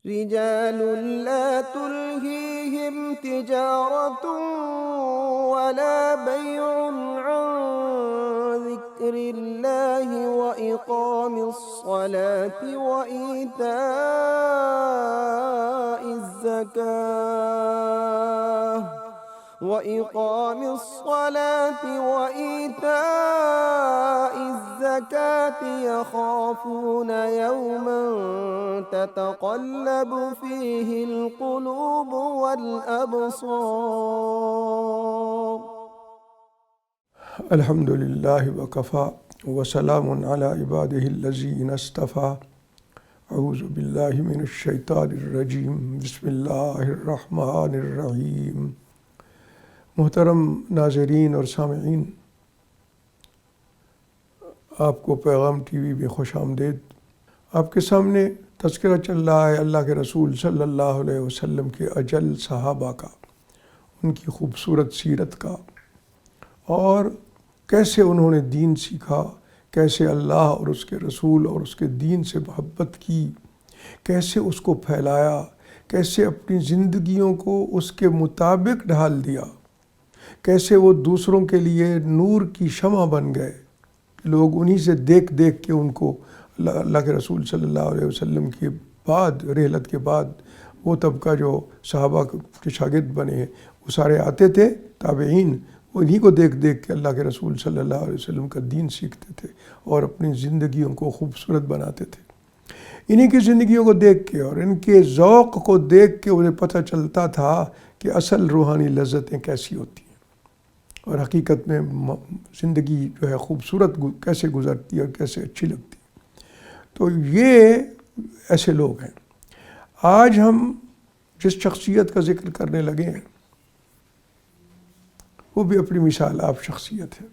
رجال لا تلهيهم تجارة ولا بيع عن ذكر الله وإقام الصلاة وإيتاء الزكاة يخافون يوما تتقلب فيه القلوب والأبصار. الحمد للہ وکفیٰ وسلام علی عبادہ الذین اصطفیٰ. اعوذ باللہ من الشیطان الرجیم. بسم اللہ الرحمن الرحیم. محترم ناظرین اور سامعین، آپ کو پیغام ٹی وی میں خوش آمدید. آپ کے سامنے تذکرہ چل رہا ہے اللہ کے رسول صلی اللہ علیہ وسلم کے اجل صحابہ کا، ان کی خوبصورت سیرت کا، اور کیسے انہوں نے دین سیکھا، کیسے اللہ اور اس کے رسول اور اس کے دین سے محبت کی، کیسے اس کو پھیلایا، کیسے اپنی زندگیوں کو اس کے مطابق ڈھال دیا، کیسے وہ دوسروں کے لیے نور کی شمع بن گئے. لوگ انہی سے دیکھ دیکھ کے ان کو اللہ کے رسول صلی اللہ علیہ وسلم کے بعد، رحلت کے بعد، وہ طبقہ جو صحابہ کے شاگرد بنے ہیں وہ سارے آتے تھے، تابعین، انہی کو دیکھ دیکھ کے اللہ کے رسول صلی اللہ علیہ وسلم کا دین سیکھتے تھے اور اپنی زندگیوں کو خوبصورت بناتے تھے. انہی کی زندگیوں کو دیکھ کے اور ان کے ذوق کو دیکھ کے انہیں پتہ چلتا تھا کہ اصل روحانی لذتیں کیسی ہوتی ہیں اور حقیقت میں زندگی جو ہے خوبصورت کیسے گزرتی ہے اور کیسے اچھی لگتی ہے. تو یہ ایسے لوگ ہیں. آج ہم جس شخصیت کا ذکر کرنے لگے ہیں وہ بھی اپنی مثال آپ شخصیت ہے.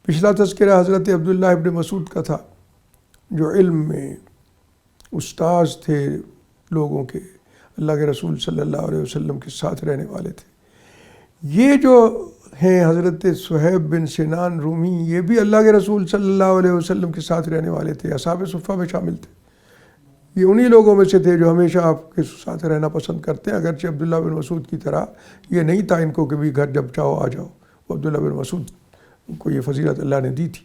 پچھلا تذکرہ حضرت عبداللہ ابن مسعود کا تھا، جو علم میں استاذ تھے لوگوں کے، اللہ کے رسول صلی اللہ علیہ وسلم کے ساتھ رہنے والے تھے. یہ جو ہیں حضرت صہیب بن سنان رومی، یہ بھی اللہ کے رسول صلی اللہ علیہ وسلم کے ساتھ رہنے والے تھے، اصحاب صفہ میں شامل تھے. یہ انہی لوگوں میں سے تھے جو ہمیشہ آپ کے ساتھ رہنا پسند کرتے ہیں، اگرچہ عبداللہ بن مسعود کی طرح یہ نہیں تھا ان کو کہ بھی گھر جب چاہو آ جاؤ. وہ عبداللہ بن مسعود کو یہ فضیلت اللہ نے دی تھی،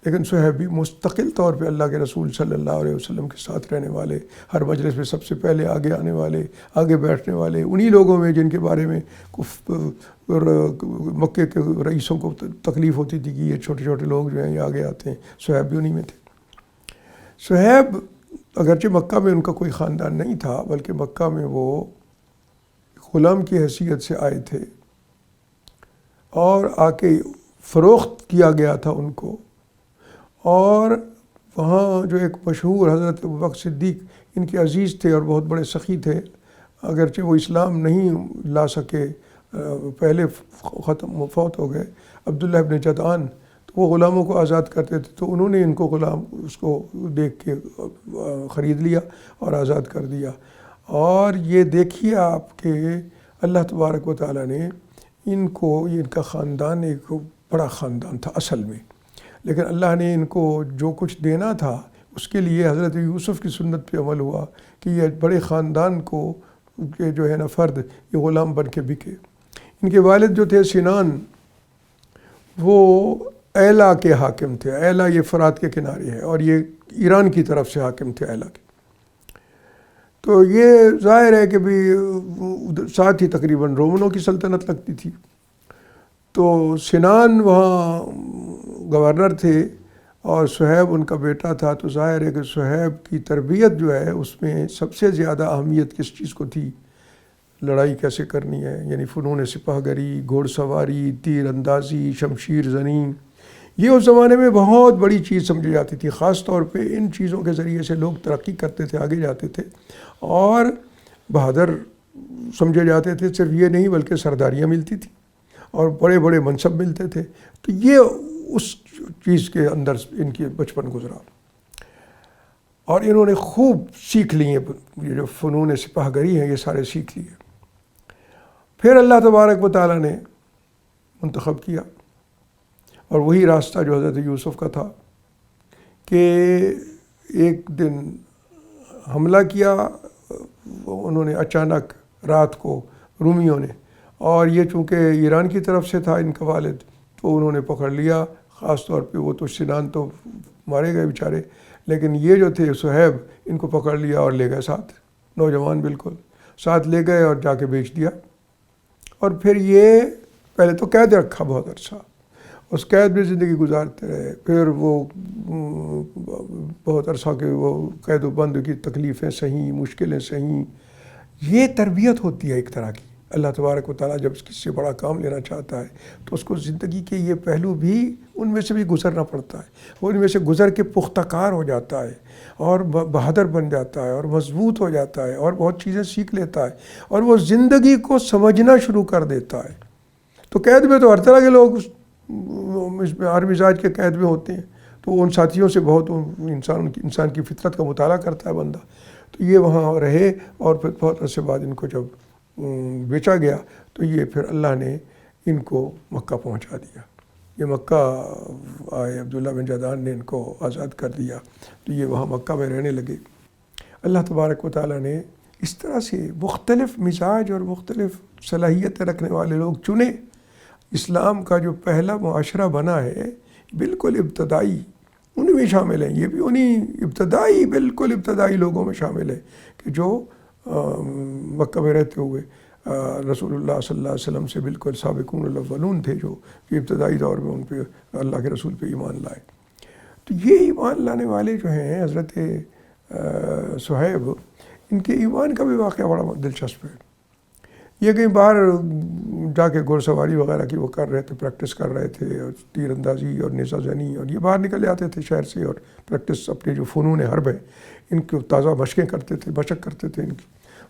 لیکن صہیب بھی مستقل طور پہ اللہ کے رسول صلی اللہ علیہ وسلم کے ساتھ رہنے والے، ہر مجلس میں سب سے پہلے آگے آنے والے، آگے بیٹھنے والے، انہی لوگوں میں جن کے بارے میں مکے کے رئیسوں کو تکلیف ہوتی تھی کہ یہ چھوٹے چھوٹے لوگ جو ہیں یہ آگے آتے ہیں. صہیب بھی انہی میں تھے. صہیب اگرچہ مکہ میں ان کا کوئی خاندان نہیں تھا، بلکہ مکہ میں وہ غلام کی حیثیت سے آئے تھے اور آ کے فروخت کیا گیا تھا ان کو. اور وہاں جو ایک مشہور حضرت ابوبکر صدیق ان کے عزیز تھے اور بہت بڑے سخی تھے، اگرچہ وہ اسلام نہیں لا سکے، پہلے فوت ہو گئے، عبداللہ ابن جدعان، تو وہ غلاموں کو آزاد کرتے تھے، تو انہوں نے ان کو غلام اس کو دیکھ کے خرید لیا اور آزاد کر دیا. اور یہ دیکھیے آپ کہ اللہ تبارک و تعالیٰ نے ان کو، ان کا خاندان ایک بڑا خاندان تھا اصل میں، لیکن اللہ نے ان کو جو کچھ دینا تھا اس کے لیے حضرت یوسف کی سنت پہ عمل ہوا کہ یہ بڑے خاندان کو کہ جو ہے نا فرد یہ غلام بن کے بکے. ان کے والد جو تھے سنان، وہ ایلا کے حاکم تھے. ایلا یہ فرات کے کنارے ہے اور یہ ایران کی طرف سے حاکم تھے ایلا کے. تو یہ ظاہر ہے کہ بھی ساتھ ہی تقریباً رومنوں کی سلطنت لگتی تھی. تو سنان وہاں گورنر تھے اور صہیب ان کا بیٹا تھا. تو ظاہر ہے کہ صہیب کی تربیت جو ہے اس میں سب سے زیادہ اہمیت کس چیز کو تھی؟ لڑائی کیسے کرنی ہے، یعنی فنون سپاہ گری، گھوڑ سواری، تیر اندازی، شمشیر زنی. یہ اس زمانے میں بہت بڑی چیز سمجھی جاتی تھی. خاص طور پہ ان چیزوں کے ذریعے سے لوگ ترقی کرتے تھے، آگے جاتے تھے اور بہادر سمجھے جاتے تھے. صرف یہ نہیں بلکہ سرداریاں ملتی تھیں اور بڑے بڑے منصب ملتے تھے. تو یہ اس چیز کے اندر ان کی بچپن گزرا اور انہوں نے خوب سیکھ لی ہیں یہ جو فنون سپاہ گری ہیں، یہ سارے سیکھ لیے. پھر اللہ تبارک و تعالیٰ نے منتخب کیا اور وہی راستہ جو حضرت یوسف کا تھا کہ ایک دن حملہ کیا انہوں نے اچانک رات کو رومیوں نے، اور یہ چونکہ ایران کی طرف سے تھا ان کا والد، تو انہوں نے پکڑ لیا. خاص طور پہ وہ تو سنان تو مارے گئے بیچارے، لیکن یہ جو تھے صہیب، ان کو پکڑ لیا اور لے گئے ساتھ، نوجوان بالکل ساتھ لے گئے اور جا کے بیچ دیا. اور پھر یہ پہلے تو قید رکھا بہت عرصہ، اس قید میں زندگی گزارتے رہے. پھر وہ بہت عرصہ کے وہ قید و بند کی تکلیفیں سہیں، مشکلیں سہیں. یہ تربیت ہوتی ہے ایک طرح کی. اللہ تبارک و تعالیٰ جب کسی سے بڑا کام لینا چاہتا ہے تو اس کو زندگی کے یہ پہلو بھی ان میں سے بھی گزرنا پڑتا ہے. وہ ان میں سے گزر کے پختہ کار ہو جاتا ہے اور بہادر بن جاتا ہے اور مضبوط ہو جاتا ہے اور بہت چیزیں سیکھ لیتا ہے اور وہ زندگی کو سمجھنا شروع کر دیتا ہے. تو قید میں تو ہر طرح کے لوگ ہر مزاج کے قید میں ہوتے ہیں، تو ان ساتھیوں سے بہت انسان کی فطرت کا مطالعہ کرتا ہے بندہ. تو یہ وہاں رہے اور پھر بہت عرصے بعد ان کو جب بیچا گیا تو یہ پھر اللہ نے ان کو مکہ پہنچا دیا. یہ مکہ آئے، عبداللہ بن جدعان نے ان کو آزاد کر دیا، تو یہ وہاں مکہ میں رہنے لگے. اللہ تبارک و تعالیٰ نے اس طرح سے مختلف مزاج اور مختلف صلاحیتیں رکھنے والے لوگ چنے. اسلام کا جو پہلا معاشرہ بنا ہے بالکل ابتدائی، ان میں شامل ہیں. یہ بھی انہیں ابتدائی بالکل ابتدائی لوگوں میں شامل ہے کہ جو مکہ میں رہتے ہوئے رسول اللہ صلی اللہ علیہ وسلم سے بالکل سابقون الاولون تھے، جو ابتدائی دور میں ان پہ اللہ کے رسول پہ ایمان لائے. تو یہ ایمان لانے والے جو ہیں حضرت صہیب، ان کے ایمان کا بھی واقعہ بڑا دلچسپ ہے. یہ کہیں باہر جا کے گھوڑ سواری وغیرہ کی وہ کر رہے تھے، پریکٹس کر رہے تھے، اور تیر اندازی اور نیزہ زنی، اور یہ باہر نکل جاتے تھے شہر سے اور پریکٹس اپنے جو فنون حرب ہے ان کو تازہ مشقیں کرتے تھے، مشق کرتے تھے. ان کی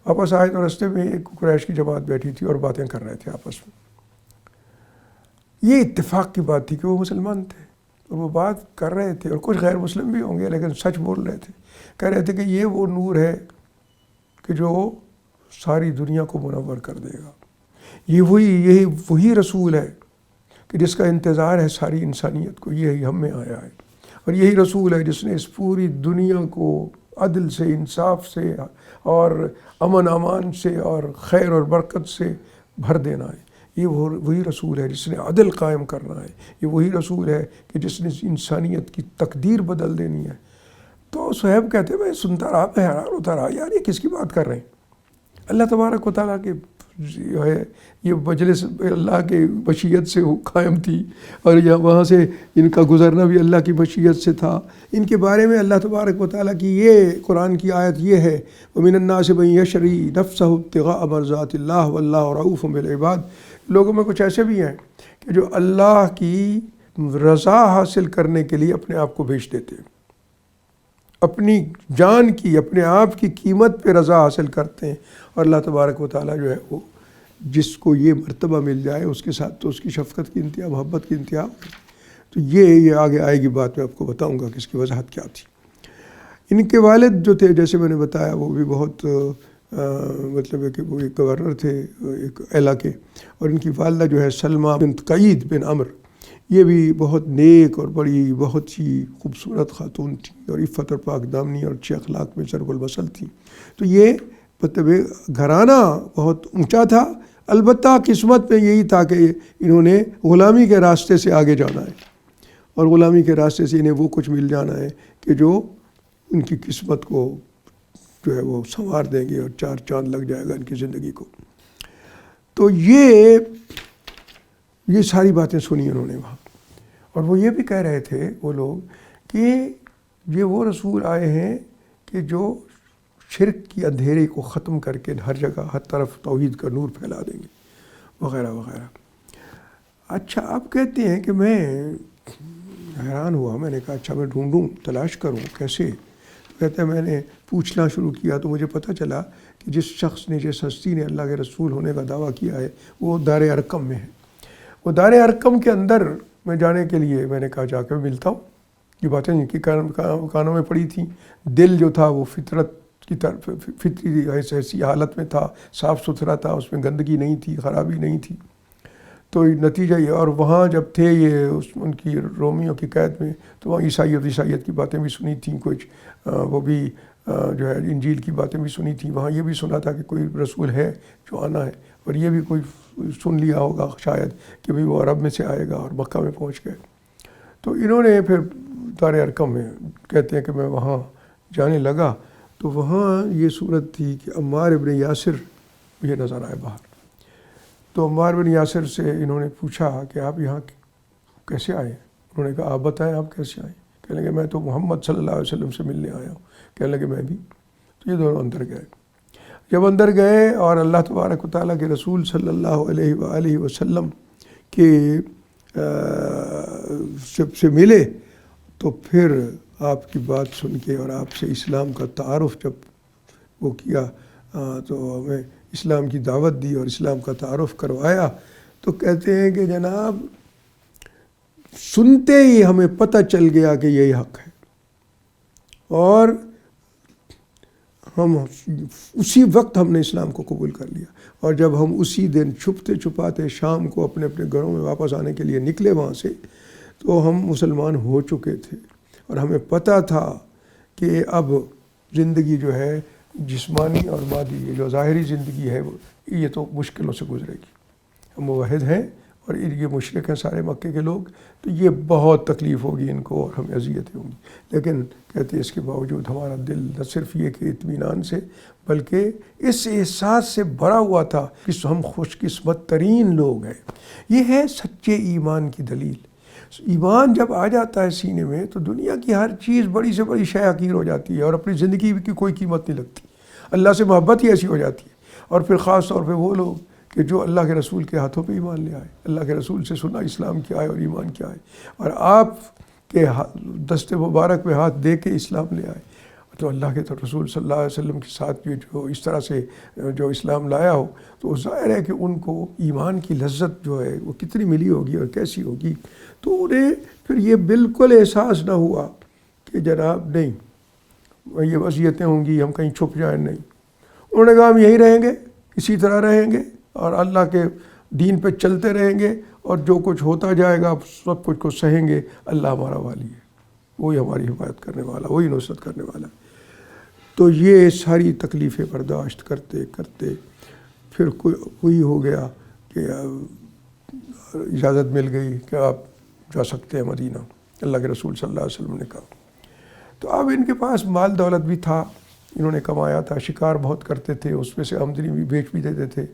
واپس آئے تو رستے میں ایک قریش کی جماعت بیٹھی تھی اور باتیں کر رہے تھے آپس میں. یہ اتفاق کی بات تھی کہ وہ مسلمان تھے اور وہ بات کر رہے تھے، اور کچھ غیر مسلم بھی ہوں گے لیکن سچ بول رہے تھے. کہہ رہے تھے کہ یہ وہ نور ہے کہ جو ساری دنیا کو منور کر دے گا. یہی وہی رسول ہے کہ جس کا انتظار ہے ساری انسانیت کو. یہی ہم میں آیا ہے، اور یہی رسول ہے جس نے اس پوری دنیا کو عدل سے، انصاف سے اور امن امان سے اور خیر اور برکت سے بھر دینا ہے. یہ وہی رسول ہے جس نے عدل قائم کرنا ہے. یہ وہی رسول ہے کہ جس نے انسانیت کی تقدیر بدل دینی ہے. تو صہیب کہتے ہیں میں سنتا رہا، میں حیران ہوتا رہا، یار یہ کس کی بات کر رہے ہیں. اللہ تبارک و تعالیٰ کے جو ہے یہ مجلس اللہ کے مشیت سے قائم تھی، اور وہاں سے ان کا گزرنا بھی اللہ کی مشیت سے تھا. ان کے بارے میں اللہ تبارک و تعالیٰ کی یہ قرآن کی آیت یہ ہے، وَمِنَ النَّاسِ مَن يَشْرِي نَفْسَهُ ابْتِغَاءَ مَرْضَاتِ اللَّهِ وَاللَّهُ رَءُوفٌ بِالْعِبَادِ. لوگوں میں کچھ ایسے بھی ہیں کہ جو اللہ کی رضا حاصل کرنے کے لیے اپنے آپ کو بیچ دیتے ہیں، اپنی جان کی، اپنے آپ کی قیمت پہ رضا حاصل کرتے ہیں. اور اللہ تبارک و تعالیٰ جو ہے وہ جس کو یہ مرتبہ مل جائے اس کے ساتھ تو اس کی شفقت کی انتہا، محبت کی انتہا. تو یہ آگے آئے گی بات، میں آپ کو بتاؤں گا کہ اس کی وضاحت کیا تھی. ان کے والد جو تھے جیسے میں نے بتایا وہ بھی بہت مطلب ہے کہ وہ ایک گورنر تھے ایک علاقے، اور ان کی والدہ جو ہے سلمہ بنت قید بن عمر، یہ بھی بہت نیک اور بڑی بہت ہی خوبصورت خاتون تھیں اور عفت اور پاک دامنی اور اچھے اخلاق میں ضرب المثل تھیں. تو یہ مطلب گھرانہ بہت اونچا تھا. البتہ قسمت میں یہی تھا کہ انہوں نے غلامی کے راستے سے آگے جانا ہے، اور غلامی کے راستے سے انہیں وہ کچھ مل جانا ہے کہ جو ان کی قسمت کو جو ہے وہ سنوار دیں گے اور چار چاند لگ جائے گا ان کی زندگی کو. تو یہ ساری باتیں سنی انہوں نے وہاں. اور وہ یہ بھی کہہ رہے تھے وہ لوگ کہ یہ وہ رسول آئے ہیں کہ جو شرک کی اندھیرے کو ختم کر کے ہر جگہ ہر طرف توحید کا نور پھیلا دیں گے وغیرہ وغیرہ. اچھا اب کہتے ہیں کہ میں حیران ہوا، میں نے کہا اچھا میں ڈھونڈوں، تلاش کروں کیسے. کہتے ہیں میں نے پوچھنا شروع کیا تو مجھے پتہ چلا کہ جس شخص نے، جس ہستی نے اللہ کے رسول ہونے کا دعویٰ کیا ہے وہ دار ارقم میں ہے. وہ دار ارقم کے اندر میں جانے کے لیے میں نے کہا جا کے ملتا ہوں. یہ باتیں ان کی کانوں میں پڑی تھیں. دل جو تھا وہ فطرت کی طرف، فطری ایسی حالت میں تھا، صاف ستھرا تھا، اس میں گندگی نہیں تھی، خرابی نہیں تھی. تو نتیجہ یہ، اور وہاں جب تھے یہ ان کی رومیوں کی قید میں، تو وہاں عیسائیت کی باتیں بھی سنی تھیں کچھ، وہ بھی جو ہے انجیل کی باتیں بھی سنی تھیں، وہاں یہ بھی سنا تھا کہ کوئی رسول ہے جو آنا ہے، اور یہ بھی کوئی سن لیا ہوگا شاید کہ بھئی وہ عرب میں سے آئے گا، اور مکہ میں پہنچ گئے۔ تو انہوں نے پھر دار ارقم میں کہتے ہیں کہ میں وہاں جانے لگا تو وہاں یہ صورت تھی کہ عمار ابن یاسر یہ نظر آئے باہر۔ تو عمار بن یاسر سے انہوں نے پوچھا کہ آپ یہاں کیسے آئے؟ انہوں نے کہا آپ بتائیں آپ کیسے آئے؟ کہنے لگے میں تو محمد صلی اللہ علیہ وسلم سے ملنے آیا ہوں۔ کہنے لگے میں بھی۔ تو یہ دونوں اندر گئے۔ جب اندر گئے اور اللہ تبارک و تعالیٰ کے رسول صلی اللہ علیہ وآلہ وسلم کے سے ملے تو پھر آپ کی بات سن کے اور آپ سے اسلام کا تعارف جب وہ کیا تو ہمیں اسلام کی دعوت دی اور اسلام کا تعارف کروایا، تو کہتے ہیں کہ جناب سنتے ہی ہمیں پتہ چل گیا کہ یہی حق ہے، اور ہم اسی وقت ہم نے اسلام کو قبول کر لیا۔ اور جب ہم اسی دن چھپتے چھپاتے شام کو اپنے اپنے گھروں میں واپس آنے کے لیے نکلے وہاں سے، تو ہم مسلمان ہو چکے تھے، اور ہمیں پتہ تھا کہ اب زندگی جو ہے جسمانی اور مادی، یہ جو ظاہری زندگی ہے یہ تو مشکلوں سے گزرے گی۔ ہم موحد ہیں اور یہ مشرک ہیں سارے مکے کے لوگ، تو یہ بہت تکلیف ہوگی ان کو اور ہمیں اذیتیں ہوں گی۔ لیکن کہتے ہیں اس کے باوجود ہمارا دل نہ صرف یہ کہ اطمینان سے بلکہ اس احساس سے بھرا ہوا تھا کہ ہم خوش قسمت ترین لوگ ہیں۔ یہ ہے سچے ایمان کی دلیل۔ ایمان جب آ جاتا ہے سینے میں تو دنیا کی ہر چیز بڑی سے بڑی شے حقیر ہو جاتی ہے، اور اپنی زندگی کی کوئی قیمت نہیں لگتی۔ اللہ سے محبت ہی ایسی ہو جاتی ہے۔ اور پھر خاص طور پہ وہ لوگ کہ جو اللہ کے رسول کے ہاتھوں پہ ایمان لے آئے، اللہ کے رسول سے سنا اسلام کیا ہے اور ایمان کیا ہے، اور آپ کے دست مبارک میں ہاتھ دے کے اسلام لے آئے، تو اللہ کے رسول صلی اللہ علیہ وسلم کے ساتھ بھی جو اس طرح سے جو اسلام لایا ہو، تو ظاہر ہے کہ ان کو ایمان کی لذت جو ہے وہ کتنی ملی ہوگی اور کیسی ہوگی۔ تو انہیں پھر یہ بالکل احساس نہ ہوا کہ جناب نہیں یہ وصیتیں ہوں گی ہم کہیں چھپ جائیں، نہیں۔ انہوں نے کہا ہم یہیں رہیں گے، اسی طرح رہیں گے اور اللہ کے دین پہ چلتے رہیں گے، اور جو کچھ ہوتا جائے گا سب کچھ کو سہیں گے۔ اللہ ہمارا والی ہے، وہی ہماری حفاظت کرنے والا، وہی نصرت کرنے والا۔ تو یہ ساری تکلیفیں برداشت کرتے کرتے پھر کوئی ہو گیا کہ اجازت مل گئی کہ آپ جا سکتے ہیں مدینہ، اللہ کے رسول صلی اللہ علیہ وسلم نے کہا۔ تو اب ان کے پاس مال دولت بھی تھا، انہوں نے کمایا تھا، شکار بہت کرتے تھے، اس میں سے آمدنی بھی بیچ بھی دیتے تھے،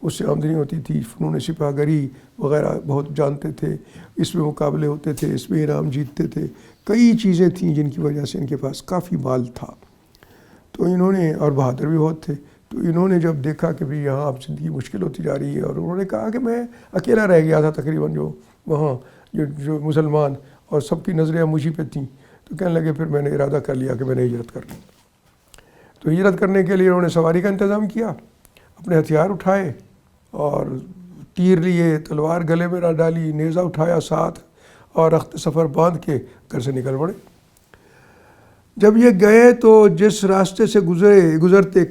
اس سے آمدنی ہوتی تھی، فنون سپاہ گری وغیرہ بہت جانتے تھے، اس میں مقابلے ہوتے تھے، اس میں انعام جیتتے تھے، کئی چیزیں تھیں جن کی وجہ سے ان کے پاس کافی مال تھا۔ تو انہوں نے، اور بہادر بھی بہت تھے، تو انہوں نے جب دیکھا کہ بھی یہاں اب زندگی مشکل ہوتی جا رہی ہے، اور انہوں نے کہا کہ میں اکیلا رہ گیا تھا تقریباً جو وہاں جو مسلمان، اور سب کی نظریں مجھے پہ تھیں، تو کہنے لگے پھر میں نے ارادہ کر لیا کہ میں نے ہجرت کر لی۔ تو ہجرت کرنے کے لیے انہوں نے سواری کا انتظام کیا، اپنے ہتھیار اٹھائے اور تیر لیے، تلوار گلے میں نہ ڈالی، نیزہ اٹھایا ساتھ، اور رخت سفر باندھ کے گھر سے نکل پڑے۔ جب یہ گئے تو جس راستے سے گزرتے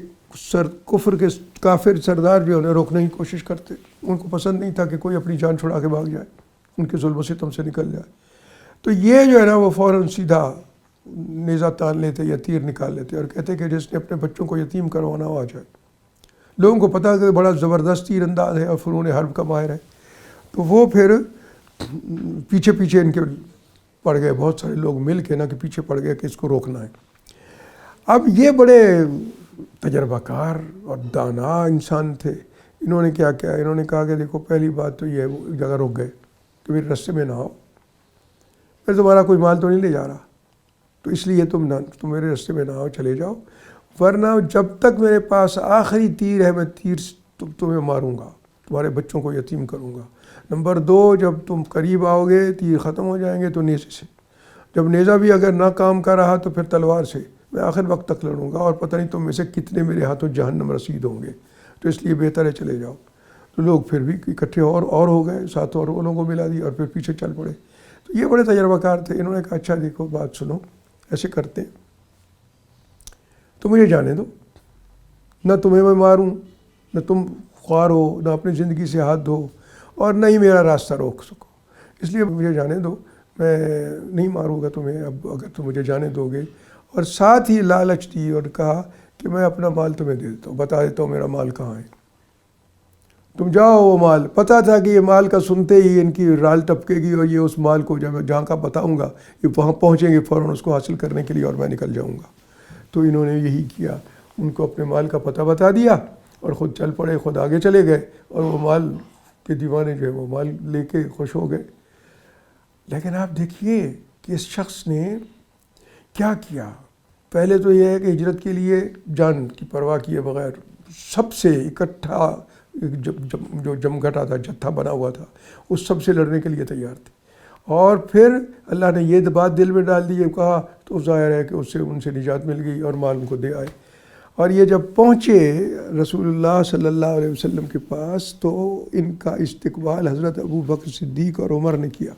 کفر کے کافر سردار جو انہیں روکنے کی کوشش کرتے، ان کو پسند نہیں تھا کہ کوئی اپنی جان چھڑا کے بھاگ جائے، ان کے ظلم و ستم سے نکل جائے۔ تو یہ جو ہے نا وہ فوراً سیدھا نیزہ تان لیتے یا تیر نکال لیتے اور کہتے کہ جس نے اپنے بچوں کو یتیم کروانا ہو آ جائے۔ لوگوں کو پتہ کہ بڑا زبردست تیر انداز ہے اور فنون حرب کا ماہر ہے، تو وہ پھر پیچھے پیچھے ان کے پڑ گئے، بہت سارے لوگ مل کے نا کہ پیچھے پڑ گئے کہ اس کو روکنا ہے۔ اب یہ بڑے تجربہ کار اور دانا انسان تھے، انہوں نے کیا کیا، انہوں نے کہا کہ دیکھو پہلی بات تو یہ ہے، وہ ایک جگہ رک گئے کہ میرے راستے میں نہ آؤ، میں تمہارا کوئی مال تو نہیں لے جا رہا، تو اس لیے تم میرے راستے میں نہ آؤ، چلے جاؤ، ورنہ جب تک میرے پاس آخری تیر ہے میں تیر تمہیں ماروں گا، تمہارے بچوں کو یتیم کروں گا۔ نمبر 2، جب تم قریب آؤ گے تیر ختم ہو جائیں گے تو نیزے سے، جب نیزہ بھی اگر نہ کام کر رہا تو پھر تلوار سے میں آخر وقت تک لڑوں گا، اور پتہ نہیں تم میں سے کتنے میرے ہاتھوں جہنم رسید ہوں گے، تو اس لیے بہتر ہے چلے جاؤ۔ تو لوگ پھر بھی اکٹھے اور ہو گئے، ساتھ اور لوگوں کو ملا دی اور پھر پیچھے چل پڑے۔ تو یہ بڑے تجربہ کار تھے، انہوں نے کہا اچھا دیکھو بات سنو، ایسے کرتے ہیں تو مجھے جانے دو، نہ تمہیں میں ماروں، نہ تم خوار ہو، نہ اپنی زندگی سے ہاتھ دھو، اور نہ ہی میرا راستہ روک سکو، اس لیے مجھے جانے دو، میں نہیں ماروں گا تمہیں اب اگر تم مجھے جانے دو گے، اور ساتھ ہی لالچ دی اور کہا کہ میں اپنا مال تمہیں دے دیتا ہوں، بتا دیتا ہوں میرا مال کہاں ہے، تم جاؤ وہ مال۔ پتہ تھا کہ یہ مال کا سنتے ہی ان کی رال ٹپکے گی اور یہ اس مال کو جب جہاں کا بتاؤں گا یہ وہاں پہنچیں گے فوراً اس کو حاصل کرنے کے لیے اور میں نکل جاؤں گا۔ تو انہوں نے یہی کیا، ان کو اپنے مال کا پتہ بتا دیا اور خود چل پڑے، خود آگے چلے گئے اور وہ مال کے دیوانے جو ہے وہ مال لے کے خوش ہو گئے۔ لیکن آپ دیکھیے کہ اس شخص نے کیا کیا۔ پہلے تو یہ ہے کہ ہجرت کے لیے جان کی پرواہ کیے بغیر سب سے اکٹھا جو جمگھٹا تھا، جتھا بنا ہوا تھا، اس سب سے لڑنے کے لیے تیار تھے۔ اور پھر اللہ نے یہ بات دل میں ڈال دی، کہا تو ظاہر ہے کہ ان سے نجات مل گئی اور مال ان کو دے آئے۔ اور یہ جب پہنچے رسول اللہ صلی اللہ علیہ وسلم کے پاس تو ان کا استقبال حضرت ابو بکر صدیق اور عمر نے کیا،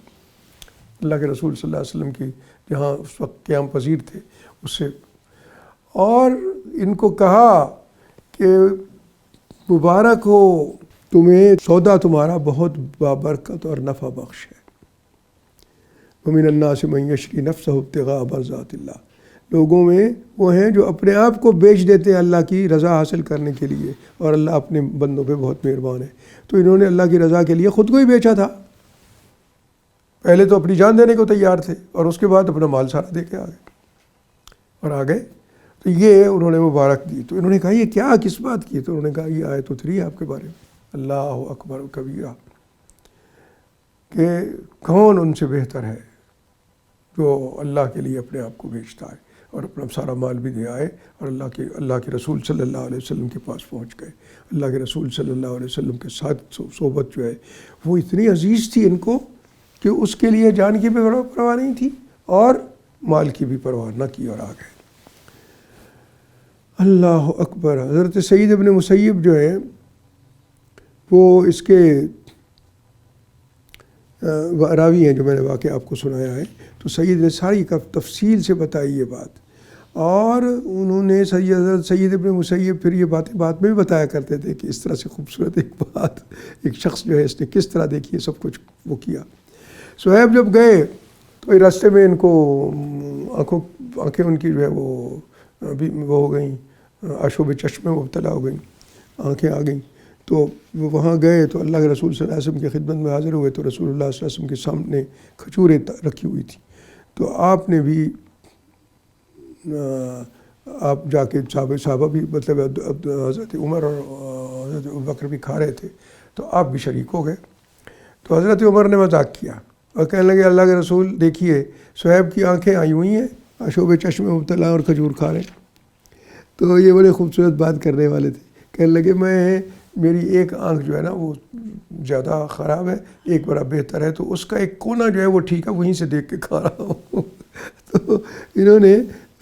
اللہ کے رسول صلی اللہ علیہ وسلم کی جہاں اس وقت قیام پذیر تھے اس سے، اور ان کو کہا کہ مبارک ہو تمہیں، سودا تمہارا بہت بابرکت اور نفع بخش ہے۔ وَمِنَ النَّاسِ مَن يَشْرِي نَفْسَهُ ابْتِغَاءَ مَرْضَاتِ اللَّهِ، لوگوں میں وہ ہیں جو اپنے آپ کو بیچ دیتے ہیں اللہ کی رضا حاصل کرنے کے لیے، اور اللہ اپنے بندوں پہ بہت مہربان ہے۔ تو انہوں نے اللہ کی رضا کے لیے خود کو ہی بیچا تھا، پہلے تو اپنی جان دینے کو تیار تھے اور اس کے بعد اپنا مال سارا دے کے آ گئے اور آ گئے۔ تو یہ انہوں نے مبارک دی۔ تو انہوں نے کہا یہ کیا، کس بات کی؟ تو انہوں نے کہا یہ آیت اتری ہے آپ کے بارے میں، اللہ اکبر کبیرہ، کہ کون ان سے بہتر ہے جو اللہ کے لیے اپنے آپ کو بیچتا ہے اور اپنا سارا مال بھی دے آئے اور اللہ کے رسول صلی اللہ علیہ وسلم کے پاس پہنچ گئے۔ اللہ کے رسول صلی اللہ علیہ وسلم کے ساتھ صحبت جو ہے وہ اتنی عزیز تھی ان کو کہ اس کے لیے جان کی بھی پرواہ نہیں تھی اور مال کی بھی پرواہ نہ کی اور آ گئے۔ اللہ اکبر۔ حضرت سعید ابن مسیب جو ہے وہ اس کے راوی ہیں جو میں نے واقعہ آپ کو سنایا ہے۔ تو سید نے ساری تفصیل سے بتائی یہ بات، اور انہوں نے حضرت سعید ابن مسیب پھر یہ باتیں بعد میں بھی بتایا کرتے تھے کہ اس طرح سے خوبصورت ایک بات ایک شخص جو ہے اس نے کس طرح دیکھی، سب کچھ وہ کیا۔ صہیب جب گئے تو راستے میں ان کو آنکھیں ان کی جو ہے وہ ہو گئیں، آشوب چشم میں مبتلا ہو گئیں، آنکھیں آ گئیں۔ تو وہ وہاں گئے تو اللہ کے رسول صلی اللہ علیہ وسلم کی خدمت میں حاضر ہوئے تو رسول اللہ صلی اللہ علیہ وسلم کے سامنے کھجوریں رکھی ہوئی تھی۔ تو آپ نے بھی آپ جا کے صحابہ بھی مطلب حضرت عمر اور حضرت ابوبکر بھی کھا رہے تھے تو آپ بھی شریک ہو گئے۔ تو حضرت عمر نے مذاق کیا اور کہنے لگے اللہ کے رسول دیکھیے صہیب کی آنکھیں آئی ہوئی ہیں، آشوب چشم میں مبتلا اور کھجور کھا رہے ہیں۔ تو یہ بڑے خوبصورت بات کرنے والے تھے، کہنے لگے میری ایک آنکھ جو ہے نا وہ زیادہ خراب ہے، ایک بڑا بہتر ہے، تو اس کا ایک کونا جو ہے وہ ٹھیک ہے، وہیں سے دیکھ کے کھا رہا ہوں۔ تو انہوں نے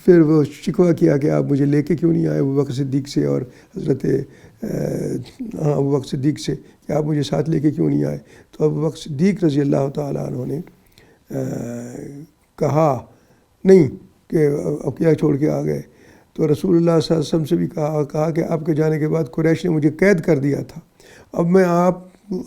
پھر وہ شکوہ کیا کہ آپ مجھے لے کے کیوں نہیں آئے ابوبکر صدیق سے اور حضرت ابوبکر صدیق سے کہ آپ مجھے ساتھ لے کے کیوں نہیں آئے؟ تو ابوبکر صدیق رضی اللہ تعالیٰ عنہ نے کہا نہیں کہ اب کیا چھوڑ کے آ گئے۔ تو رسول اللہ صلی اللہ علیہ وسلم سے بھی کہا کہ آپ کے جانے کے بعد قریش نے مجھے قید کر دیا تھا، اب میں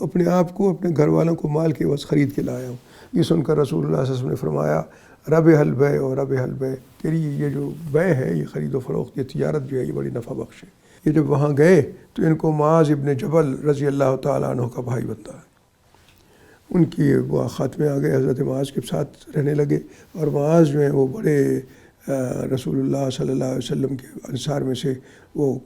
اپنے آپ کو اپنے گھر والوں کو مال کے عوض خرید کے لایا ہوں۔ یہ سن کر رسول اللہ صلی اللہ علیہ وسلم نے فرمایا رب حل بے اور رب حل بے، تیری یہ جو بے ہے، یہ خرید و فروخت، یہ تجارت جو ہے یہ بڑی نفع بخش ہے۔ یہ جب وہاں گئے تو ان کو معاذ ابن جبل رضی اللہ تعالیٰ عنہ کا بھائی بنتا ہے، ان کی وہ خاتمے آ گئے، حضرت معاذ کے ساتھ رہنے لگے، اور معاذ جو ہیں وہ بڑے رسول اللہ صلی اللہ علیہ وسلم کے انصار میں سے وہ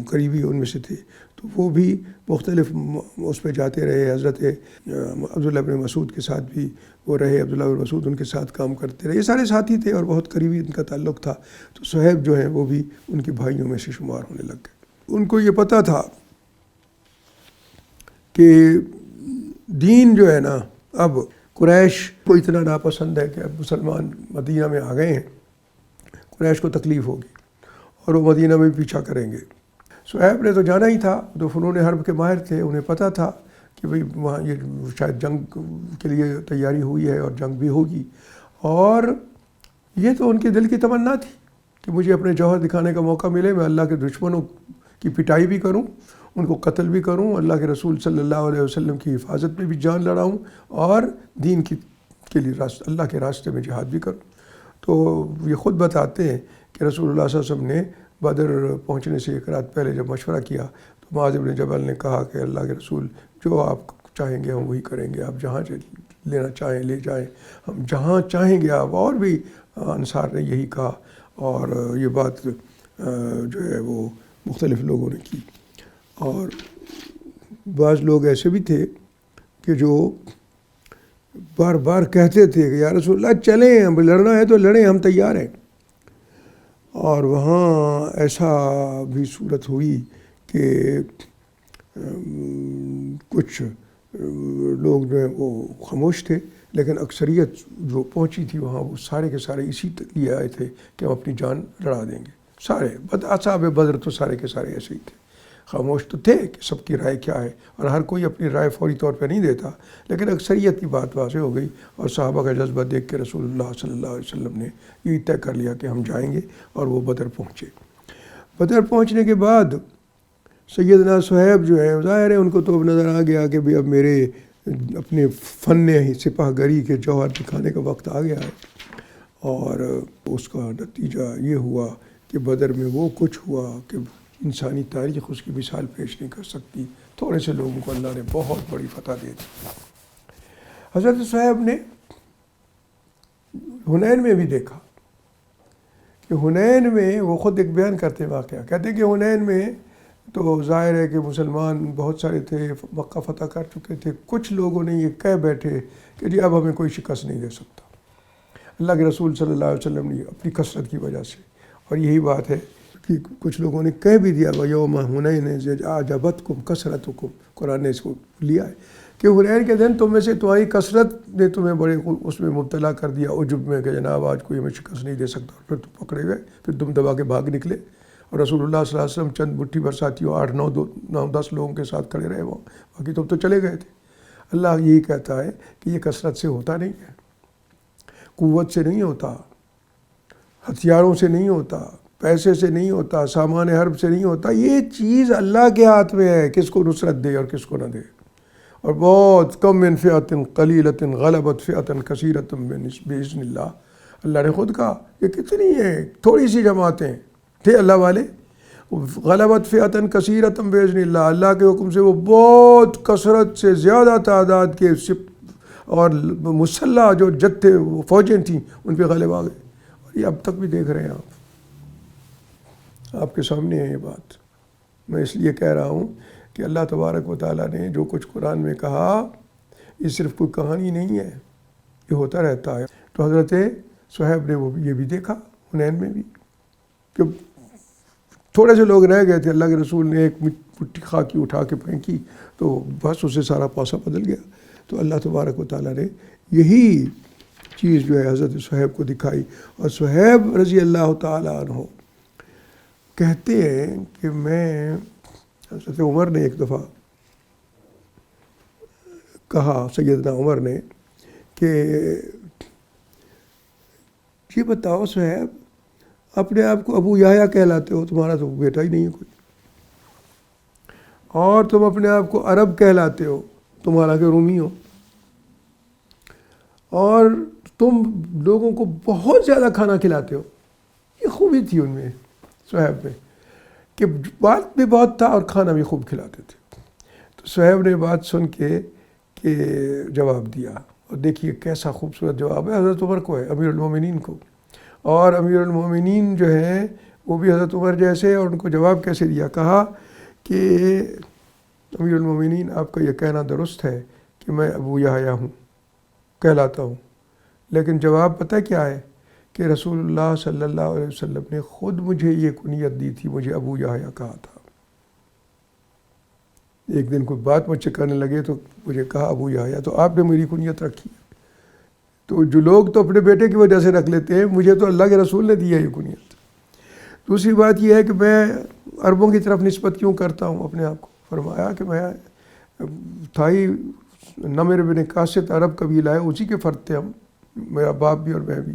قریبی ان میں سے تھے، تو وہ بھی مختلف اس پہ جاتے رہے۔ حضرت عبداللہ بن مسعود کے ساتھ بھی وہ رہے، عبداللہ بن مسعود ان کے ساتھ کام کرتے رہے، یہ سارے ساتھی تھے اور بہت قریبی ان کا تعلق تھا۔ تو صہیب جو ہیں وہ بھی ان کے بھائیوں میں سے شمار ہونے لگ گئے۔ ان کو یہ پتہ تھا کہ دین جو ہے نا اب قریش کو اتنا ناپسند ہے کہ اب مسلمان مدینہ میں آ گئے ہیں، قریش کو تکلیف ہوگی اور وہ مدینہ میں پیچھا کریں گے۔ صہیب نے تو جانا ہی تھا، جو فنون حرب کے ماہر تھے، انہیں پتہ تھا کہ بھئی وہاں یہ شاید جنگ کے لیے تیاری ہوئی ہے اور جنگ بھی ہوگی، اور یہ تو ان کے دل کی تمنا تھی کہ مجھے اپنے جوہر دکھانے کا موقع ملے، میں اللہ کے دشمنوں کی پٹائی بھی کروں، ان کو قتل بھی کروں، اللہ کے رسول صلی اللہ علیہ وسلم کی حفاظت میں بھی جان لڑاؤں اور دین کے لیے اللہ کے راستے میں جہاد بھی کروں۔ تو یہ خود بتاتے ہیں کہ رسول اللہ صلی اللہ علیہ وسلم نے بدر پہنچنے سے ایک رات پہلے جب مشورہ کیا تو معاذ بن جبل نے کہا کہ اللہ کے رسول جو آپ چاہیں گے ہم وہی کریں گے، آپ جہاں لینا چاہیں لے جائیں، ہم جہاں چاہیں گے آپ. اور بھی انصار نے یہی کہا، اور یہ بات جو ہے وہ مختلف لوگوں نے کی. اور بعض لوگ ایسے بھی تھے کہ جو بار بار کہتے تھے کہ یا رسول اللہ چلیں، ہم لڑنا ہے تو لڑیں، ہم تیار ہیں. اور وہاں ایسا بھی صورت ہوئی کہ کچھ لوگ جو ہیں وہ خاموش تھے، لیکن اکثریت جو پہنچی تھی وہاں وہ سارے کے سارے اسی لیے آئے تھے کہ ہم اپنی جان لڑا دیں گے. سارے اصحاب بدر تو سارے کے سارے ایسے ہی تھے، خاموش تو تھے کہ سب کی رائے کیا ہے، اور ہر کوئی اپنی رائے فوری طور پہ نہیں دیتا، لیکن اکثریت کی بات واضح ہو گئی. اور صحابہ کا جذبہ دیکھ کے رسول اللہ صلی اللہ علیہ وسلم نے یہ طے کر لیا کہ ہم جائیں گے، اور وہ بدر پہنچے. بدر پہنچنے کے بعد سیدنا صہیب جو ہے ظاہر ہے ان کو تو اب نظر آ گیا کہ بھی اب میرے اپنے فن سپاہ گری کے جوہر دکھانے کا وقت آ گیا ہے. اور اس کا نتیجہ یہ ہوا کہ بدر میں وہ کچھ ہوا کہ انسانی تاریخ اس کی مثال پیش نہیں کر سکتی. تھوڑے سے لوگوں کو اللہ نے بہت بڑی فتح دے دی. حضرت صہیب نے حنین میں بھی دیکھا کہ حنین میں وہ خود ایک بیان کرتے واقعہ کہتے کہ حنین میں تو ظاہر ہے کہ مسلمان بہت سارے تھے، مکہ فتح کر چکے تھے. کچھ لوگوں نے یہ کہہ بیٹھے کہ جی اب ہمیں کوئی شکست نہیں دے سکتا. اللہ کے رسول صلی اللہ علیہ وسلم نے اپنی کثرت کی وجہ سے، اور یہی بات ہے کہ کچھ لوگوں نے کہہ بھی دیا وَيَوْمَ حُنَيْنٍ أَعْجَبَتْكُمْ کثرتکم، قرآن نے اس کو لیا ہے کہ حنین کے دن تم میں سے تمہاری کثرت نے تمہیں بڑے اس میں مبتلا کر دیا، عجب میں کہ جناب آج کوئی ہمیں شکست نہیں دے سکتا. اور پھر تم پکڑے گئے، پھر تم دبا کے بھاگ نکلے، اور رسول اللہ صلی اللہ علیہ وسلم چند مٹھی بھر ساتھیوں 8 9 10 لوگوں کے ساتھ کھڑے رہے وہاں، باقی تم تو چلے گئے تھے. اللہ یہی کہتا ہے کہ یہ کثرت سے ہوتا نہیں ہے، قوت سے نہیں ہوتا، ہتھیاروں سے نہیں ہوتا، پیسے سے نہیں ہوتا، سامان حرب سے نہیں ہوتا. یہ چیز اللہ کے ہاتھ میں ہے، کس کو نصرت دے اور کس کو نہ دے. اور بہت کم من فئۃ قلیلۃ غلبت فئۃ کثیرۃ باذن اللہ. اللہ نے خود کہا کہ کتنی ہیں تھوڑی سی جماعتیں تھے اللہ والے، غلبت فئۃ کثیرۃ باذن اللہ، اللہ کے حکم سے وہ بہت کثرت سے زیادہ تعداد کے اور مسلح جو جتھے فوجیں تھیں ان پہ غالب آ گئے. اور یہ اب تک بھی دیکھ رہے ہیں آپ کے سامنے ہے یہ بات. میں اس لیے کہہ رہا ہوں کہ اللہ تبارک و تعالیٰ نے جو کچھ قرآن میں کہا یہ صرف کوئی کہانی نہیں ہے، یہ ہوتا رہتا ہے. تو حضرت صہیب نے وہ یہ بھی دیکھا حنین میں بھی کہ تھوڑے سے لوگ رہ گئے تھے. اللہ کے رسول نے ایک مٹھی خاکی اٹھا کے پھینکی تو بس اسے سارا پاسا بدل گیا. تو اللہ تبارک و تعالیٰ نے یہی چیز جو ہے حضرت صہیب کو دکھائی. اور صہیب رضی اللہ تعالیٰ عنہ کہتے ہیں کہ میں حضرت عمر نے ایک دفعہ کہا، سیدنا عمر نے، کہ یہ بتاؤ صہیب اپنے آپ کو ابو یحییٰ کہلاتے ہو، تمہارا تو بیٹا ہی نہیں ہے کوئی، اور تم اپنے آپ کو عرب کہلاتے ہو، تمہارا کہ رومی ہو، اور تم لوگوں کو بہت زیادہ کھانا کھلاتے ہو. یہ خوبی تھی ان میں صہیب میں کہ بات بھی بہت تھا اور کھانا بھی خوب کھلاتے تھے. تو صہیب نے بات سن کے کہ جواب دیا، اور دیکھیے کیسا خوبصورت جواب ہے. حضرت عمر کو ہے، امیر المومنین کو، اور امیر المومنین جو ہیں وہ بھی حضرت عمر جیسے، اور ان کو جواب کیسے دیا. کہا کہ امیر المومنین آپ کا یہ کہنا درست ہے کہ میں ابو یحییٰ ہوں، کہلاتا ہوں، لیکن جواب پتہ کیا ہے کہ رسول اللہ صلی اللہ علیہ وسلم نے خود مجھے یہ کنیت دی تھی، مجھے ابو یحییٰ کہا تھا. ایک دن کوئی بات مجھ سے کرنے لگے تو مجھے کہا ابو یحییٰ، تو آپ نے میری کنیت رکھی. تو جو لوگ تو اپنے بیٹے کی وجہ سے رکھ لیتے ہیں، مجھے تو اللہ کے رسول نے دیا یہ کنیت. دوسری بات یہ ہے کہ میں عربوں کی طرف نسبت کیوں کرتا ہوں اپنے آپ کو. فرمایا کہ میں تھا ہی نمر بن قاسط عرب قبیلہ ہے، اسی کے فرد تھے ہم، میرا باپ بھی اور میں بھی،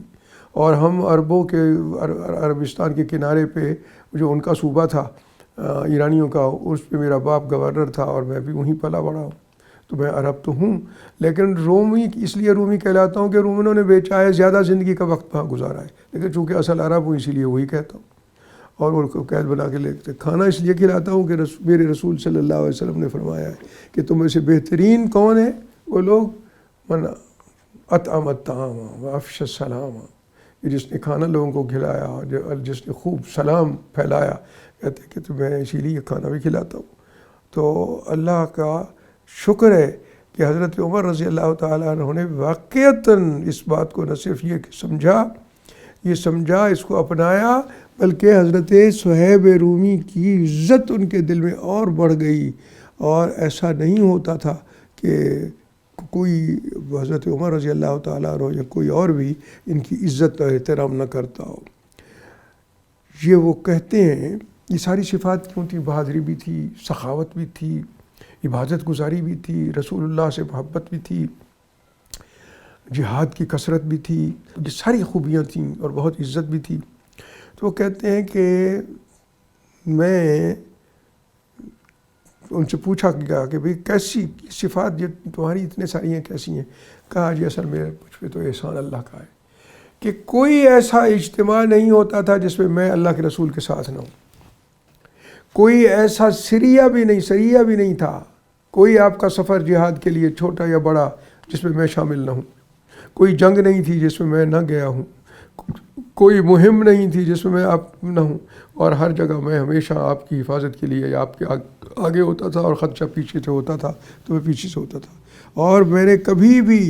اور ہم عربوں کے عربستان کے کنارے پہ جو ان کا صوبہ تھا ایرانیوں کا، اس پہ میرا باپ گورنر تھا اور میں بھی وہیں پلا بڑا ہوں. تو میں عرب تو ہوں، لیکن رومی اس لیے رومی کہلاتا ہوں کہ رومنوں نے بیچا ہے، زیادہ زندگی کا وقت وہاں گزارا ہے، لیکن چونکہ اصل عرب ہوں اسی لیے وہی کہتا ہوں، اور ان کو قید بنا کے لیتے کھانا اس لیے کھلاتا ہوں کہ میرے رسول صلی اللہ علیہ وسلم نے فرمایا ہے کہ تم میں سے بہترین کون ہے؟ وہ لوگ من اطعم الطعام وافشى السلام، جس نے کھانا لوگوں کو کھلایا، جس نے خوب سلام پھیلایا، کہتے کہ تو میں اسی لیے کھانا بھی کھلاتا ہوں۔ تو اللہ کا شکر ہے کہ حضرت عمر رضی اللہ تعالیٰ عنہ نے واقعتاً اس بات کو نہ صرف یہ سمجھا، اس کو اپنایا، بلکہ حضرت صہیب رومی کی عزت ان کے دل میں اور بڑھ گئی، اور ایسا نہیں ہوتا تھا کہ کوئی حضرت عمر رضی اللہ تعالیٰ عنہ یا کوئی اور بھی ان کی عزت اور احترام نہ کرتا ہو۔ یہ وہ کہتے ہیں یہ ساری صفات کیوں تھی؟ بہادری بھی تھی، سخاوت بھی تھی، عبادت گزاری بھی تھی، رسول اللہ سے محبت بھی تھی، جہاد کی کثرت بھی تھی، یہ ساری خوبیاں تھیں اور بہت عزت بھی تھی۔ تو وہ کہتے ہیں کہ میں ان سے پوچھا گیا کہ بھئی کیسی صفات یہ تمہاری اتنے ساری ہیں کیسی ہیں؟ کہا جی اصل میں مجھ پہ تو احسان اللہ کا ہے کہ کوئی ایسا اجتماع نہیں ہوتا تھا جس میں اللہ کے رسول کے ساتھ نہ ہوں، کوئی ایسا سریہ بھی نہیں تھا، کوئی آپ کا سفر جہاد کے لیے چھوٹا یا بڑا جس میں شامل نہ ہوں، کوئی جنگ نہیں تھی جس میں نہ گیا ہوں، کوئی مہم نہیں تھی جس میں آپ نہ ہوں، اور ہر جگہ میں ہمیشہ آپ کی حفاظت کے لیے آپ کے آگے ہوتا تھا، اور خدشہ پیچھے سے ہوتا تھا تو میں پیچھے سے ہوتا تھا، اور میں نے کبھی بھی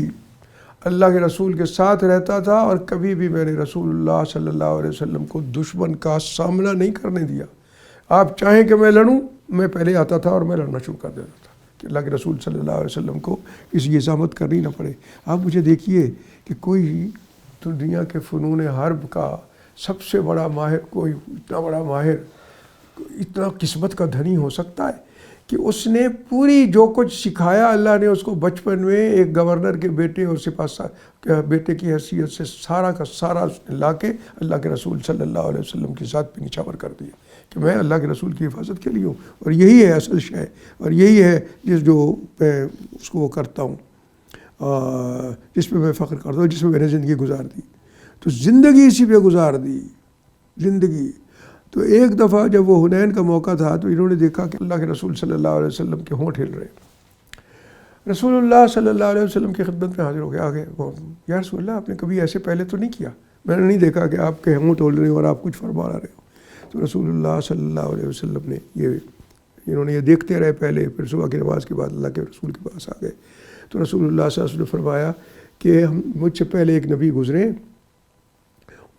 اللہ کے رسول کے ساتھ رہتا تھا، اور کبھی بھی میں نے رسول اللہ صلی اللہ علیہ وسلم کو دشمن کا سامنا نہیں کرنے دیا۔ آپ چاہیں کہ میں لڑوں، میں پہلے آتا تھا اور میں لڑنا شروع کر دیتا تھا کہ اللہ کے رسول صلی اللہ علیہ وسلم کو اس کی اضامت کرنی نہ پڑے۔ آپ مجھے دیکھیے کہ کوئی تو دنیا کے فنون حرب کا سب سے بڑا ماہر، کوئی اتنا بڑا ماہر، اتنا قسمت کا دھنی ہو سکتا ہے کہ اس نے پوری جو کچھ سکھایا اللہ نے اس کو بچپن میں ایک گورنر کے بیٹے اور بیٹے کی حیثیت سے سارا کا سارا اس نے لا کے اللہ کے رسول صلی اللہ علیہ وسلم کی ذات پہ نچھاور کر دیا کہ میں اللہ کے رسول کی حفاظت کے لیے ہوں، اور یہی ہے اصل شے، اور یہی ہے جو میں اس کو وہ کرتا ہوں، جس پہ میں فخر کرتا ہوں، جس میں میں نے زندگی گزار دی، تو زندگی اسی پہ گزار دی زندگی۔ تو ایک دفعہ جب وہ حنین کا موقع تھا تو انہوں نے دیکھا کہ اللہ کے رسول صلی اللہ علیہ وسلم کے ہونٹ ہل رہے۔ رسول اللہ صلی اللہ علیہ وسلم کی خدمت میں حاضر ہو گئے، آگے یا رسول اللہ آپ نے کبھی ایسے پہلے تو نہیں کیا، میں نے نہیں دیکھا کہ آپ کے ہونٹ ہل رہے ہو اور آپ کچھ فرما رہے ہو۔ تو رسول اللہ صلی اللہ علیہ وسلم نے انہوں نے یہ دیکھتے رہے پہلے، پھر صبح کی نماز کے بعد اللہ کے رسول کے پاس آ گئے۔ تو رسول اللہ صلی اللہ علیہ وسلم نے فرمایا کہ مجھ سے پہلے ایک نبی گزرے،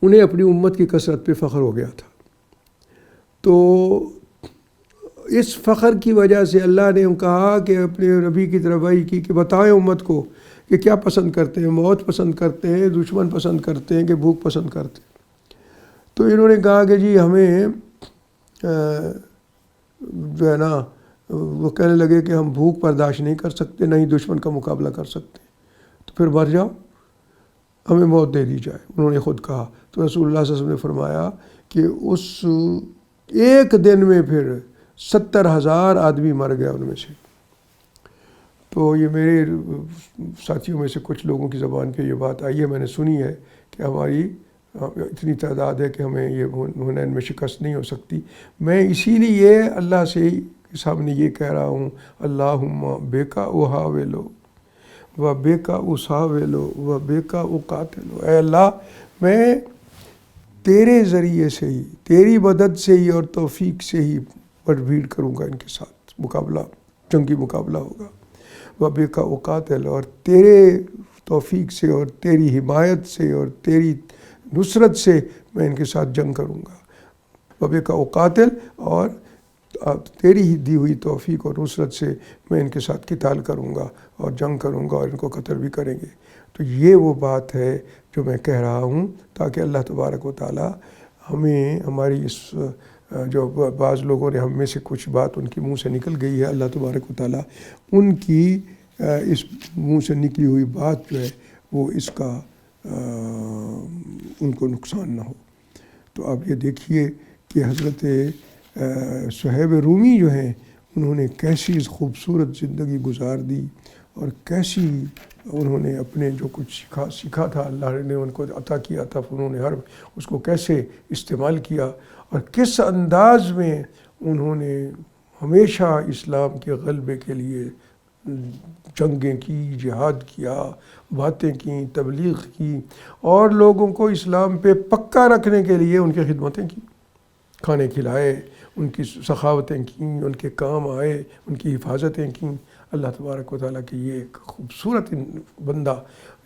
انہیں اپنی امت کی کثرت پہ فخر ہو گیا تھا، تو اس فخر کی وجہ سے اللہ نے کہا کہ اپنے نبی کی طرف وحی کی کہ بتائیں امت کو کہ کیا پسند کرتے ہیں، موت پسند کرتے ہیں، دشمن پسند کرتے ہیں کہ بھوک پسند کرتے ہیں۔ تو انہوں نے کہا کہ جی ہمیں جو ہے نا وہ کہنے لگے کہ ہم بھوک برداشت نہیں کر سکتے، نہ ہی دشمن کا مقابلہ کر سکتے، تو پھر مر جاؤ، ہمیں موت دے دی جائے، انہوں نے خود کہا۔ تو رسول اللہ صلی اللہ علیہ وسلم نے فرمایا کہ اس ایک دن میں پھر 70,000 آدمی مر گیا ان میں سے۔ تو یہ میرے ساتھیوں میں سے کچھ لوگوں کی زبان پہ یہ بات آئی ہے، میں نے سنی ہے کہ ہماری اتنی تعداد ہے کہ ہمیں یہ حنین میں شکست نہیں ہو سکتی۔ میں اسی لیے اللہ سے سامنے یہ کہہ رہا ہوں، اللہم بیکا احاولو و بیکا اساولو و بیکا اقاتلو، اے اللہ میں تیرے ذریعے سے ہی، تیری مدد سے ہی اور توفیق سے ہی بھیڑ کروں گا، ان کے ساتھ مقابلہ، جنگی مقابلہ ہوگا، و بیکا اقاتل، اور تیرے توفیق سے اور تیری حمایت سے اور تیری نصرت سے میں ان کے ساتھ جنگ کروں گا، و بیکا اقاتل، اور تیری ہی دی ہوئی توفیق اور نصرت سے میں ان کے ساتھ قتال کروں گا اور جنگ کروں گا، اور ان کو قتل بھی کریں گے۔ تو یہ وہ بات ہے جو میں کہہ رہا ہوں، تاکہ اللہ تبارک و تعالی ہمیں ہماری اس جو بعض لوگوں نے ہم میں سے کچھ بات ان کی منہ سے نکل گئی ہے، اللہ تبارک و تعالی ان کی اس منہ سے نکلی ہوئی بات جو ہے وہ اس کا ان کو نقصان نہ ہو۔ تو آپ یہ دیکھیے کہ حضرت صہیب رومی جو ہیں انہوں نے کیسی خوبصورت زندگی گزار دی اور کیسی انہوں نے اپنے جو کچھ سیکھا تھا اللہ نے ان کو عطا کیا تھا، انہوں نے ہر اس کو کیسے استعمال کیا اور کس انداز میں انہوں نے ہمیشہ اسلام کے غلبے کے لیے جنگیں کی، جہاد کیا، باتیں کیں، تبلیغ کی اور لوگوں کو اسلام پہ پکا رکھنے کے لیے ان کی خدمتیں کی، کھانے کھلائے، ان کی سخاوتیں کیں، ان کے کام آئے، ان کی حفاظتیں کیں۔ اللہ تبارک و تعالیٰ کی یہ ایک خوبصورت بندہ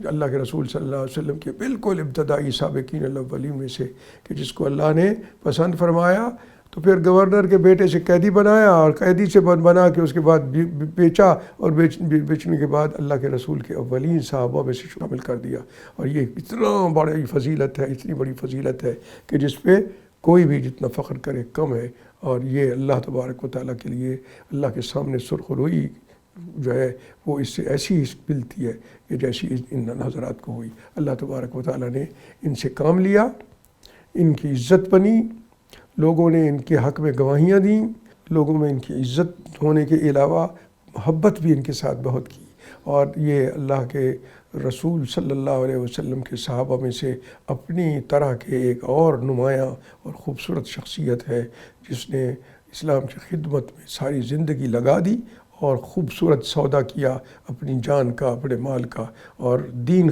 اللہ کے رسول صلی اللہ علیہ وسلم کے بالکل ابتدائی سابقین الاولین میں سے، کہ جس کو اللہ نے پسند فرمایا تو پھر گورنر کے بیٹے سے قیدی بنایا اور قیدی سے بنا کے اس کے بعد بیچا اور بیچنے کے بعد اللہ کے رسول کے اولین صحابہ میں سے شامل کر دیا۔ اور یہ اتنا بڑی فضیلت ہے، اتنی بڑی فضیلت ہے کہ جس پہ کوئی بھی جتنا فخر کرے کم ہے، اور یہ اللہ تبارک و تعالیٰ کے لیے اللہ کے سامنے سرخ روئی جو ہے وہ اس سے ایسی ہی ملتی ہے کہ جیسی ان حضرات کو ہوئی۔ اللہ تبارک و تعالیٰ نے ان سے کام لیا، ان کی عزت بنی، لوگوں نے ان کے حق میں گواہیاں دیں، لوگوں میں ان کی عزت ہونے کے علاوہ محبت بھی ان کے ساتھ بہت کی، اور یہ اللہ کے رسول صلی اللہ علیہ وسلم کے صحابہ میں سے اپنی طرح کے ایک اور نمایاں اور خوبصورت شخصیت ہے جس نے اسلام کی خدمت میں ساری زندگی لگا دی اور خوبصورت سودا کیا اپنی جان کا، اپنے مال کا، اور دین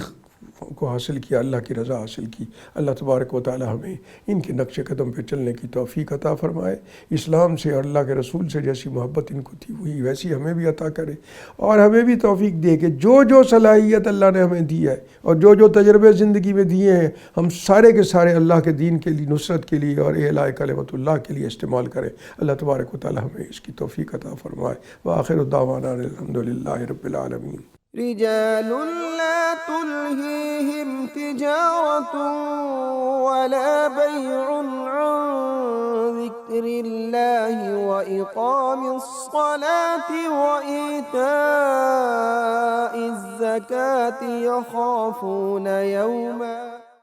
کو حاصل کیا، اللہ کی رضا حاصل کی۔ اللہ تبارک و تعالی ہمیں ان کے نقش قدم پہ چلنے کی توفیق عطا فرمائے، اسلام سے اور اللہ کے رسول سے جیسی محبت ان کو تھی وہی ویسی ہمیں بھی عطا کرے، اور ہمیں بھی توفیق دے کہ جو صلاحیت اللہ نے ہمیں دی ہے اور جو تجربے زندگی میں دیے ہیں ہم سارے کے سارے اللہ کے دین کے لیے، نصرت کے لیے اور اعلاء کلمت اللہ کے لیے استعمال کریں۔ اللہ تبارک و تعالی ہمیں اس کی توفیق عطا فرمائے۔ وآخر دعوانا الحمدللہ رب العالمین۔ رجال لا تلهيهم تجارة ولا بيع عن ذكر الله وإقام الصلاة وإيتاء الزكاة يخافون يوما